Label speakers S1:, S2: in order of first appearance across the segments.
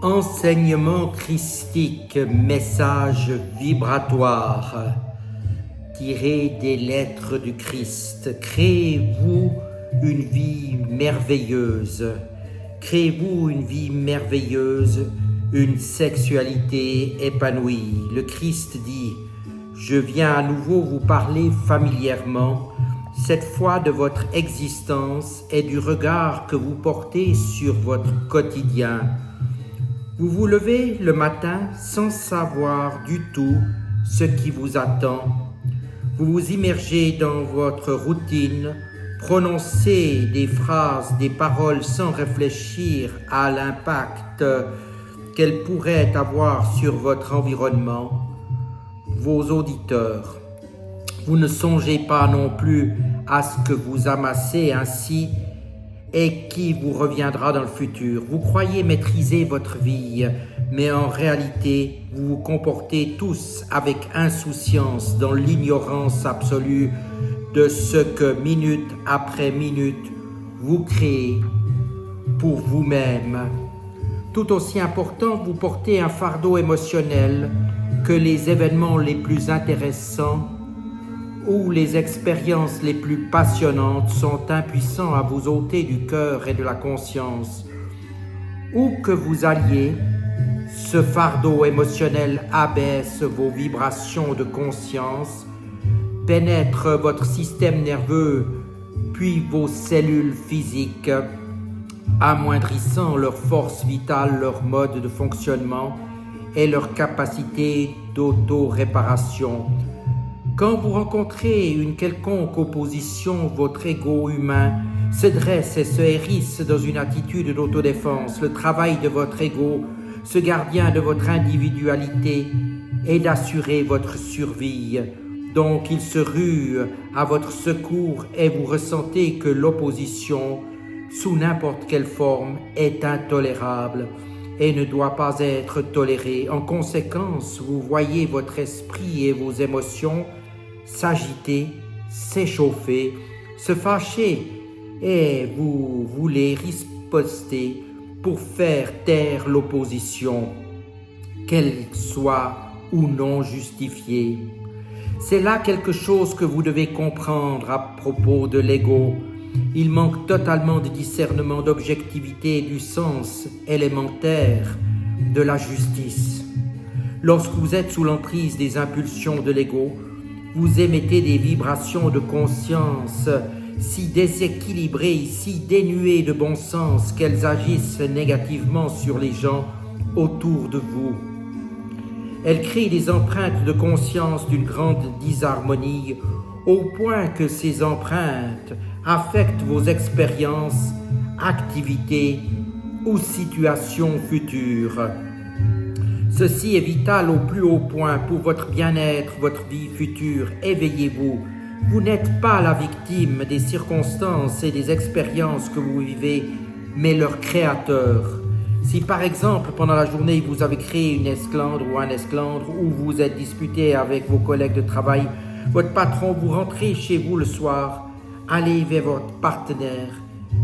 S1: Enseignement christique, message vibratoire, tiré des lettres du Christ. Créez-vous une vie merveilleuse. Créez-vous une vie merveilleuse, une sexualité épanouie. Le Christ dit, je viens à nouveau vous parler familièrement, cette fois de votre existence et du regard que vous portez sur votre quotidien. Vous vous levez le matin sans savoir du tout ce qui vous attend. Vous vous immergez dans votre routine, prononcez des phrases, des paroles sans réfléchir à l'impact qu'elles pourraient avoir sur votre environnement, vos auditeurs. Vous ne songez pas non plus à ce que vous amassez ainsi et qui vous reviendra dans le futur. Vous croyez maîtriser votre vie, mais en réalité, vous vous comportez tous avec insouciance dans l'ignorance absolue de ce que minute après minute, vous créez pour vous-même. Tout aussi important, vous portez un fardeau émotionnel que les événements les plus intéressants où les expériences les plus passionnantes sont impuissants à vous ôter du cœur et de la conscience. Où que vous alliez, ce fardeau émotionnel abaisse vos vibrations de conscience, pénètre votre système nerveux, puis vos cellules physiques, amoindrissant leur force vitale, leur mode de fonctionnement et leur capacité d'auto-réparation. Quand vous rencontrez une quelconque opposition, votre ego humain se dresse et se hérisse dans une attitude d'autodéfense. Le travail de votre ego, ce gardien de votre individualité, est d'assurer votre survie. Donc il se rue à votre secours et vous ressentez que l'opposition, sous n'importe quelle forme, est intolérable et ne doit pas être tolérée. En conséquence, vous voyez votre esprit et vos émotions s'agiter, s'échauffer, se fâcher et vous voulez riposter pour faire taire l'opposition, qu'elle soit ou non justifiée. C'est là quelque chose que vous devez comprendre à propos de l'ego. Il manque totalement de discernement, d'objectivité et du sens élémentaire de la justice. Lorsque vous êtes sous l'emprise des impulsions de l'ego, vous émettez des vibrations de conscience si déséquilibrées, si dénuées de bon sens qu'elles agissent négativement sur les gens autour de vous. Elles créent des empreintes de conscience d'une grande disharmonie au point que ces empreintes affectent vos expériences, activités ou situations futures. Ceci est vital au plus haut point pour votre bien-être, votre vie future. Éveillez-vous. Vous n'êtes pas la victime des circonstances et des expériences que vous vivez, mais leur créateur. Si par exemple, pendant la journée, vous avez créé une esclandre ou un esclandre, ou vous êtes disputé avec vos collègues de travail, votre patron, vous rentrez chez vous le soir, allez vers votre partenaire,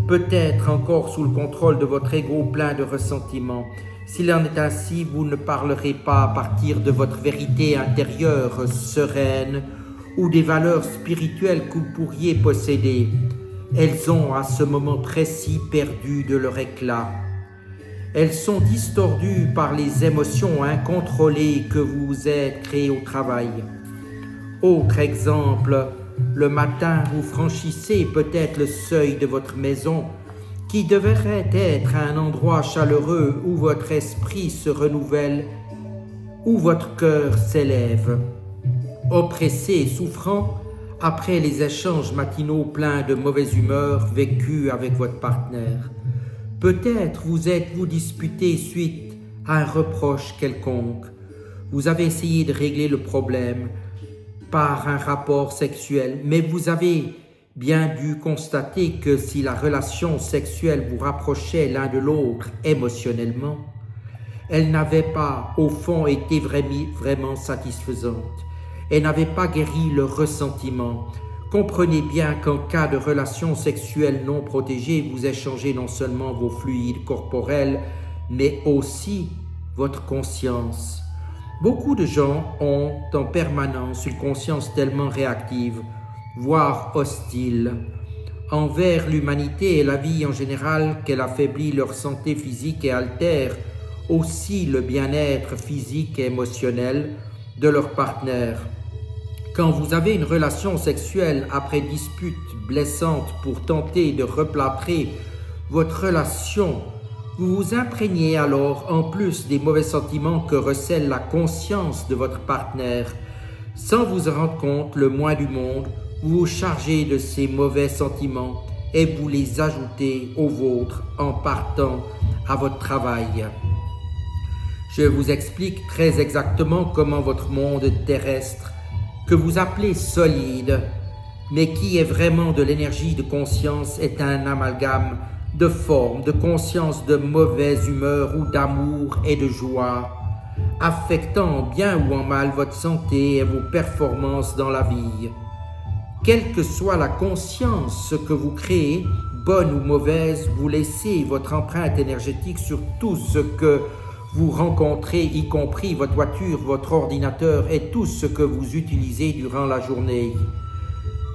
S1: peut-être encore sous le contrôle de votre ego plein de ressentiment. S'il en est ainsi, vous ne parlerez pas à partir de votre vérité intérieure sereine ou des valeurs spirituelles que vous pourriez posséder. Elles ont à ce moment précis perdu de leur éclat. Elles sont distordues par les émotions incontrôlées que vous vous êtes créées au travail. Autre exemple, le matin, vous franchissez peut-être le seuil de votre maison qui devrait être un endroit chaleureux où votre esprit se renouvelle, où votre cœur s'élève. Oppressé et souffrant, après les échanges matinaux pleins de mauvaise humeur vécus avec votre partenaire. Peut-être vous êtes-vous disputé suite à un reproche quelconque. Vous avez essayé de régler le problème par un rapport sexuel, mais vous avez bien dû constater que si la relation sexuelle vous rapprochait l'un de l'autre émotionnellement, elle n'avait pas, au fond, été vraiment satisfaisante. Elle n'avait pas guéri le ressentiment. Comprenez bien qu'en cas de relation sexuelle non protégée, vous échangez non seulement vos fluides corporels, mais aussi votre conscience. Beaucoup de gens ont en permanence une conscience tellement réactive, voire hostile, envers l'humanité et la vie en général qu'elle affaiblit leur santé physique et altère aussi le bien-être physique et émotionnel de leur partenaire. Quand vous avez une relation sexuelle après dispute blessante pour tenter de replâtrer votre relation, vous vous imprégnez alors en plus des mauvais sentiments que recèle la conscience de votre partenaire. Sans vous en rendre compte le moins du monde, vous vous chargez de ces mauvais sentiments et vous les ajoutez aux vôtres en partant à votre travail. Je vous explique très exactement comment votre monde terrestre, que vous appelez solide, mais qui est vraiment de l'énergie de conscience, est un amalgame de formes, de conscience, de mauvaise humeur ou d'amour et de joie, affectant en bien ou en mal votre santé et vos performances dans la vie. Quelle que soit la conscience que vous créez, bonne ou mauvaise, vous laissez votre empreinte énergétique sur tout ce que vous rencontrez, y compris votre voiture, votre ordinateur et tout ce que vous utilisez durant la journée.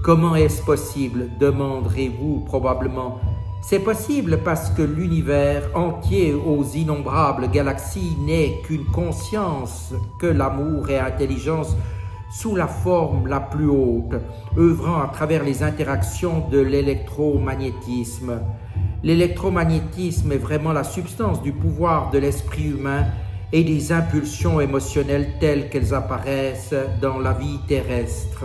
S1: Comment est-ce possible, demanderez-vous probablement. C'est possible parce que l'univers entier aux innombrables galaxies n'est qu'une conscience, que l'amour et l'intelligence sous la forme la plus haute, œuvrant à travers les interactions de l'électromagnétisme. L'électromagnétisme est vraiment la substance du pouvoir de l'esprit humain et des impulsions émotionnelles telles qu'elles apparaissent dans la vie terrestre.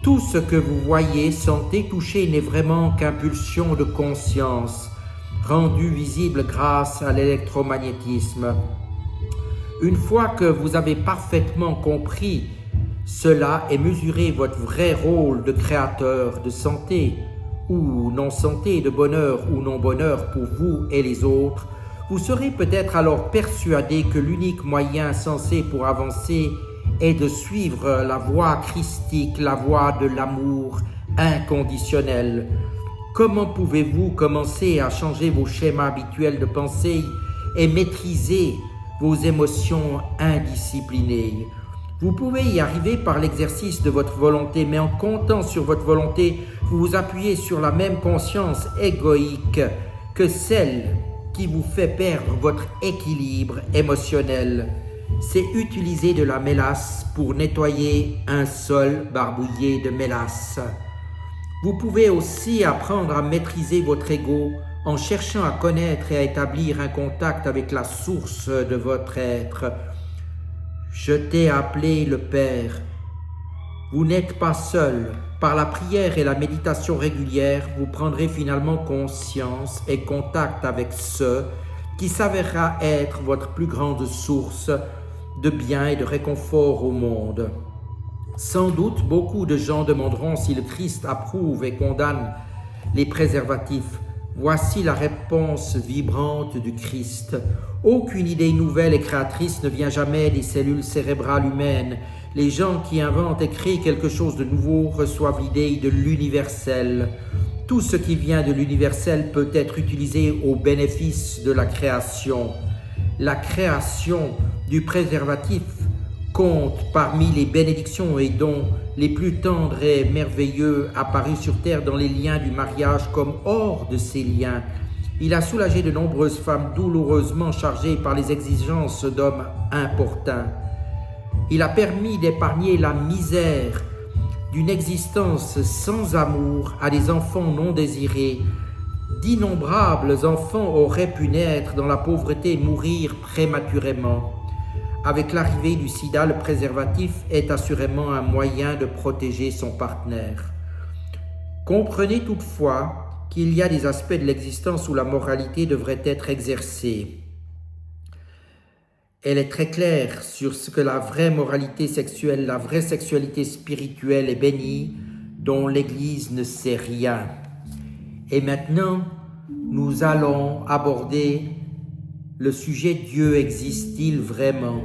S1: Tout ce que vous voyez, sentez, touchez n'est vraiment qu'impulsion de conscience, rendue visible grâce à l'électromagnétisme. Une fois que vous avez parfaitement compris cela et mesuré votre vrai rôle de créateur de santé ou non-santé, de bonheur ou non-bonheur pour vous et les autres, vous serez peut-être alors persuadé que l'unique moyen sensé pour avancer est de suivre la voie christique, la voie de l'amour inconditionnel. Comment pouvez-vous commencer à changer vos schémas habituels de pensée et maîtriser vos émotions indisciplinées? Vous pouvez y arriver par l'exercice de votre volonté, mais en comptant sur votre volonté, vous vous appuyez sur la même conscience égoïque que celle qui vous fait perdre votre équilibre émotionnel. C'est utiliser de la mélasse pour nettoyer un sol barbouillé de mélasse. Vous pouvez aussi apprendre à maîtriser votre ego en cherchant à connaître et à établir un contact avec la source de votre être. Je t'ai appelé le Père. Vous n'êtes pas seul. Par la prière et la méditation régulière, vous prendrez finalement conscience et contact avec ce qui s'avérera être votre plus grande source de bien et de réconfort au monde. Sans doute, beaucoup de gens demanderont si le Christ approuve et condamne les préservatifs. Voici la réponse vibrante du Christ. Aucune idée nouvelle et créatrice ne vient jamais des cellules cérébrales humaines. Les gens qui inventent et créent quelque chose de nouveau reçoivent l'idée de l'universel. Tout ce qui vient de l'universel peut être utilisé au bénéfice de la création. La création du préservatif compte parmi les bénédictions et dons les plus tendres et merveilleux apparus sur terre dans les liens du mariage comme hors de ces liens. Il a soulagé de nombreuses femmes douloureusement chargées par les exigences d'hommes importuns. Il a permis d'épargner la misère d'une existence sans amour à des enfants non désirés. D'innombrables enfants auraient pu naître dans la pauvreté et mourir prématurément. Avec l'arrivée du sida, le préservatif est assurément un moyen de protéger son partenaire. Comprenez toutefois qu'il y a des aspects de l'existence où la moralité devrait être exercée. Elle est très claire sur ce que la vraie moralité sexuelle, la vraie sexualité spirituelle est bénie, dont l'Église ne sait rien. Et maintenant, nous allons aborder le sujet « Dieu existe-t-il vraiment ?»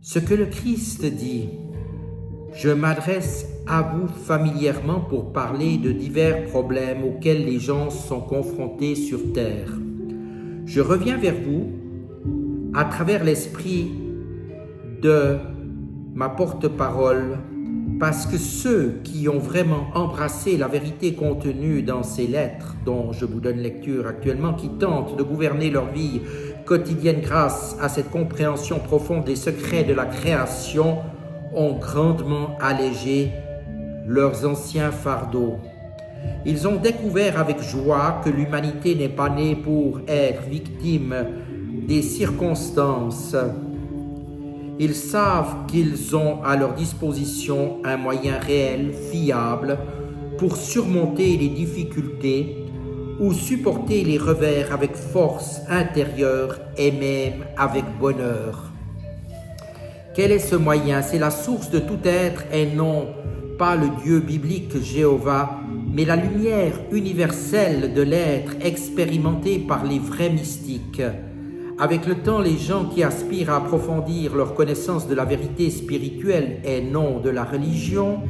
S1: Ce que le Christ dit, je m'adresse à vous familièrement pour parler de divers problèmes auxquels les gens sont confrontés sur terre. Je reviens vers vous à travers l'esprit de ma porte-parole, parce que ceux qui ont vraiment embrassé la vérité contenue dans ces lettres dont je vous donne lecture actuellement, qui tentent de gouverner leur vie quotidienne grâce à cette compréhension profonde des secrets de la création, ont grandement allégé leurs anciens fardeaux. Ils ont découvert avec joie que l'humanité n'est pas née pour être victime des circonstances. Ils savent qu'ils ont à leur disposition un moyen réel, fiable, pour surmonter les difficultés ou supporter les revers avec force intérieure et même avec bonheur. Quel est ce moyen? C'est la source de tout être et non pas le Dieu biblique Jéhovah, mais la lumière universelle de l'être expérimentée par les vrais mystiques. Avec le temps, les gens qui aspirent à approfondir leur connaissance de la vérité spirituelle et non de la religion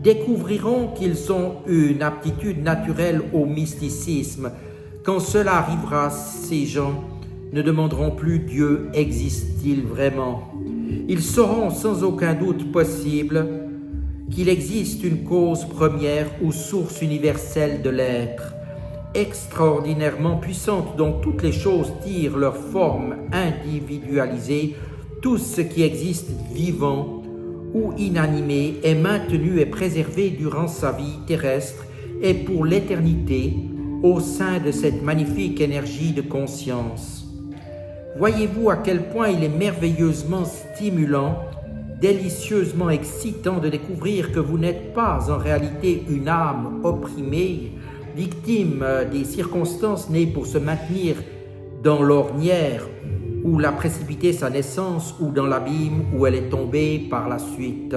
S1: découvriront qu'ils ont une aptitude naturelle au mysticisme. Quand cela arrivera, ces gens ne demanderont plus Dieu existe-t-il vraiment. Ils sauront sans aucun doute possible qu'il existe une cause première ou source universelle de l'être, extraordinairement puissante dont toutes les choses tirent leur forme individualisée. Tout ce qui existe vivant ou inanimé est maintenu et préservé durant sa vie terrestre et pour l'éternité au sein de cette magnifique énergie de conscience. Voyez-vous à quel point il est merveilleusement stimulant, délicieusement excitant de découvrir que vous n'êtes pas en réalité une âme opprimée, victime des circonstances nées pour se maintenir dans l'ornière où l'a précipité sa naissance ou dans l'abîme où elle est tombée par la suite.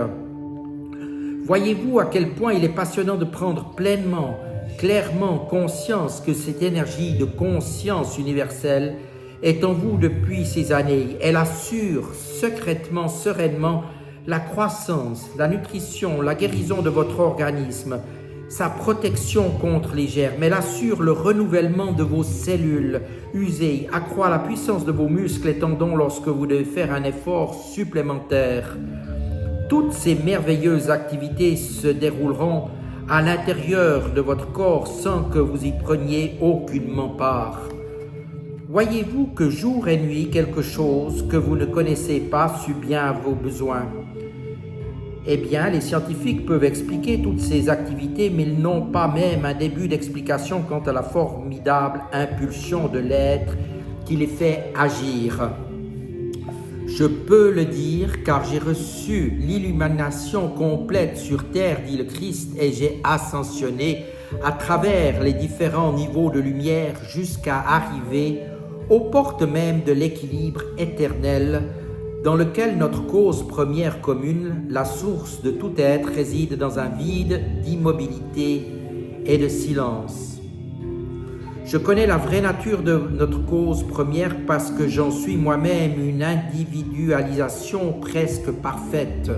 S1: Voyez-vous à quel point il est passionnant de prendre pleinement, clairement conscience que cette énergie de conscience universelle est en vous depuis ces années. Elle assure secrètement, sereinement la croissance, la nutrition, la guérison de votre organisme, sa protection contre les germes. Elle assure le renouvellement de vos cellules usées, accroît la puissance de vos muscles et tendons lorsque vous devez faire un effort supplémentaire. Toutes ces merveilleuses activités se dérouleront à l'intérieur de votre corps sans que vous y preniez aucunement part. Voyez-vous que jour et nuit, quelque chose que vous ne connaissez pas subvient à vos besoins. Eh bien, les scientifiques peuvent expliquer toutes ces activités, mais ils n'ont pas même un début d'explication quant à la formidable impulsion de l'être qui les fait agir. Je peux le dire car j'ai reçu l'illumination complète sur terre, dit le Christ, et j'ai ascensionné à travers les différents niveaux de lumière jusqu'à arriver aux portes même de l'équilibre éternel dans lequel notre cause première commune, la source de tout être, réside dans un vide d'immobilité et de silence. Je connais la vraie nature de notre cause première parce que j'en suis moi-même une individualisation presque parfaite.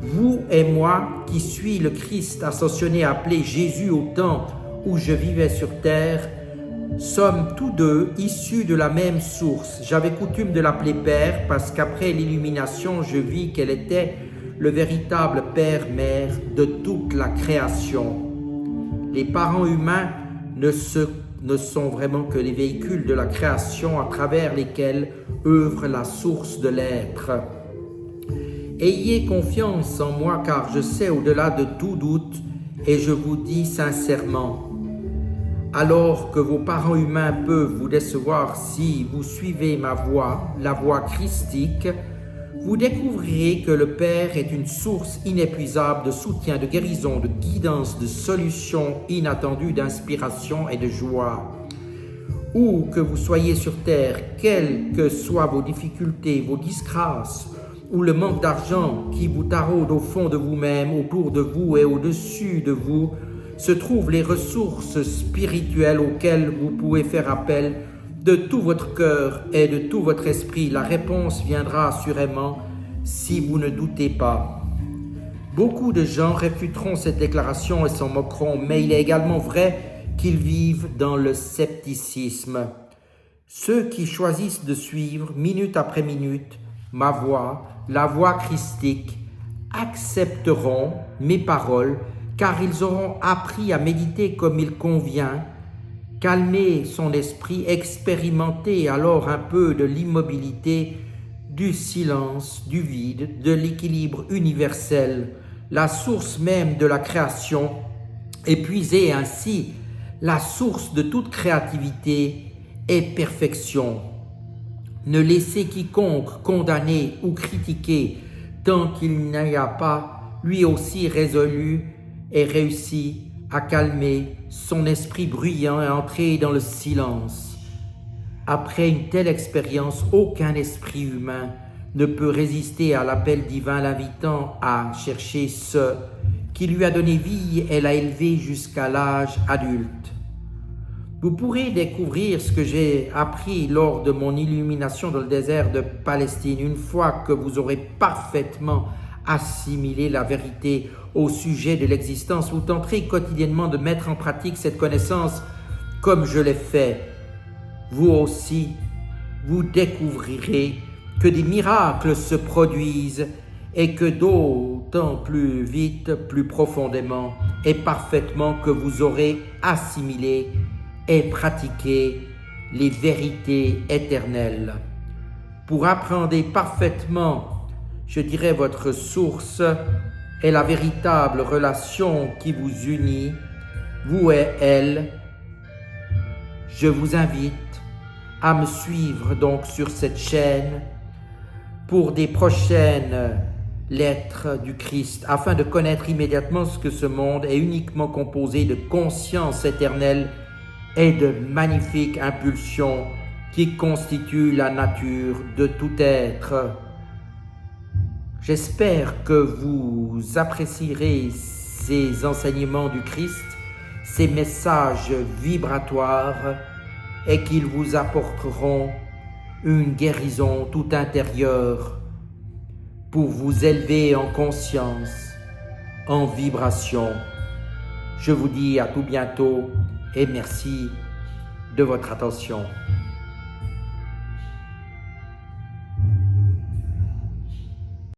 S1: Vous et moi, qui suis le Christ ascensionné appelé Jésus au temps où je vivais sur terre, sommes tous deux issus de la même source. J'avais coutume de l'appeler Père parce qu'après l'illumination, je vis qu'elle était le véritable Père-Mère de toute la création. Les parents humains ne sont vraiment que les véhicules de la création à travers lesquels œuvre la source de l'être. Ayez confiance en moi car je sais au-delà de tout doute et je vous dis sincèrement, alors que vos parents humains peuvent vous décevoir si vous suivez ma voie, la voie christique, vous découvrirez que le Père est une source inépuisable de soutien, de guérison, de guidance, de solutions inattendues, d'inspiration et de joie. Où que vous soyez sur terre, quelles que soient vos difficultés, vos disgrâces, ou le manque d'argent qui vous taraude au fond de vous-même, autour de vous et au-dessus de vous, se trouvent les ressources spirituelles auxquelles vous pouvez faire appel de tout votre cœur et de tout votre esprit. La réponse viendra assurément si vous ne doutez pas. Beaucoup de gens réfuteront cette déclaration et s'en moqueront, mais il est également vrai qu'ils vivent dans le scepticisme. Ceux qui choisissent de suivre, minute après minute, ma voix, la voix christique, accepteront mes paroles, car ils auront appris à méditer comme il convient, calmer son esprit, expérimenter alors un peu de l'immobilité, du silence, du vide, de l'équilibre universel, la source même de la création, et puiser ainsi la source de toute créativité et perfection. Ne laissez quiconque condamner ou critiquer tant qu'il n'y a pas, lui aussi résolu et réussi à calmer son esprit bruyant et entrer dans le silence. Après une telle expérience, aucun esprit humain ne peut résister à l'appel divin l'invitant à chercher ce qui lui a donné vie et l'a élevé jusqu'à l'âge adulte. Vous pourrez découvrir ce que j'ai appris lors de mon illumination dans le désert de Palestine. Une fois que vous aurez parfaitement assimilé la vérité au sujet de l'existence, vous tenterez quotidiennement de mettre en pratique cette connaissance comme je l'ai fait. Vous aussi, vous découvrirez que des miracles se produisent et que d'autant plus vite, plus profondément et parfaitement que vous aurez assimilé et pratiquer les vérités éternelles. Pour apprendre parfaitement, je dirais, votre source est la véritable relation qui vous unit, vous et elle. Je vous invite à me suivre donc sur cette chaîne pour des prochaines lettres du Christ, afin de connaître immédiatement ce que ce monde est uniquement composé de conscience éternelle et de magnifiques impulsions qui constituent la nature de tout être. J'espère que vous apprécierez ces enseignements du Christ, ces messages vibratoires, et qu'ils vous apporteront une guérison tout intérieure pour vous élever en conscience, en vibration. Je vous dis à tout bientôt et merci de votre attention.